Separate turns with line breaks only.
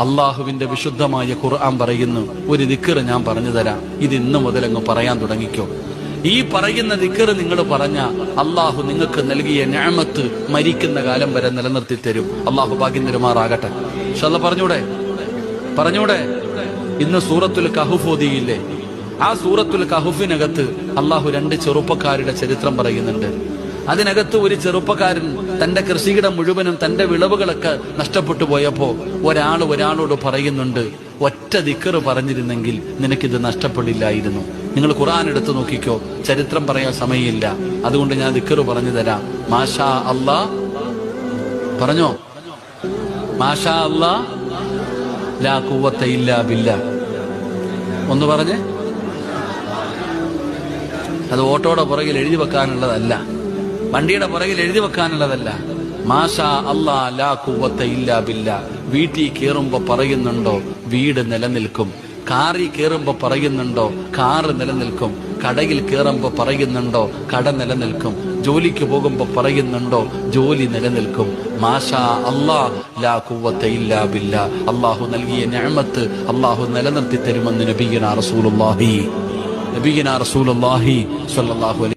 അള്ളാഹുവിന്റെ വിശുദ്ധമായ ഖുർആൻ പറയുന്നു, ഒരു ദിക്ർ ഞാൻ പറഞ്ഞു തരാം, ഇത് ഇന്ന് മുതൽ അങ്ങ് പറയാൻ തുടങ്ങിക്കോ. ഈ പറയുന്ന ദിക്ർ നിങ്ങൾ പറഞ്ഞ അള്ളാഹു നിങ്ങൾക്ക് നൽകിയ നിഅമത്ത് മരിക്കുന്ന കാലം വരെ നിലനിർത്തി തരും. അള്ളാഹു ഭാഗ്യം തരുമാറാകട്ടെ. ഇൻഷാല്ലാഹ് പറഞ്ഞൂടെ. ഇന്ന് സൂറത്തുൽ കഹ്ഫ് ഓതിയില്ലേ? ആ സൂറത്തുൽ കഹ്ഫിനകത്ത് അള്ളാഹു 2 ചെറുപ്പക്കാരുടെ ചരിത്രം പറയുന്നുണ്ട്. അതിനകത്ത് ഒരു ചെറുപ്പക്കാരൻ തന്റെ കൃഷിയിടം മുഴുവനും തന്റെ വിളവുകളൊക്കെ നഷ്ടപ്പെട്ടു പോയപ്പോ ഒരാളോട് പറയുന്നുണ്ട്, ഒറ്റ ദിക്ർ പറഞ്ഞിരുന്നെങ്കിൽ നിനക്കിത് നഷ്ടപ്പെടില്ലായിരുന്നു. നിങ്ങൾ ഖുർആൻ എടുത്തു നോക്കിക്കോ, ചരിത്രം പറയാൻ സമയമില്ല, അതുകൊണ്ട് ഞാൻ ദിക്ർ പറഞ്ഞു തരാം. മാഷാ അല്ലാ പറഞ്ഞോ, മാഷാ അല്ലാ ലാ ഖുവത ഇല്ലാ ബില്ലാ. ഒന്ന് പറഞ്ഞേ. അത് ഓട്ടോയുടെ പുറകിൽ എഴുതി വെക്കാനുള്ളതല്ല, വണ്ടിയുടെ പുറകിൽ എഴുതി വെക്കാനുള്ളതല്ല. മാഷാ അല്ലാ ലാ ഖുവത ഇല്ലാ ബില്ലാ. വീട്ടിൽ കയറുമ്പോ പറയുന്നുണ്ടോ വീട് നിലനിൽക്കും, കാറിൽ കയറുമ്പോ പറയുന്നുണ്ടോ കാറ് നിലനിൽക്കും, കടയിൽ കയറുമ്പോ പറയുന്നുണ്ടോ കട നിലനിൽക്കും, ജോലിക്ക് പോകുമ്പോ പറയുന്നുണ്ടോ ജോലി നിലനിൽക്കും. മാഷാ അല്ലാ ലാ ഖുവത ഇല്ലാ ബില്ലാ. അള്ളാഹു നൽകിയ നിഅമത്ത് അള്ളാഹു നിലനിർത്തി തരുമെന്ന് നബിയുനാ റസൂലുള്ളാഹി സ്വല്ലല്ലാഹു അലൈഹി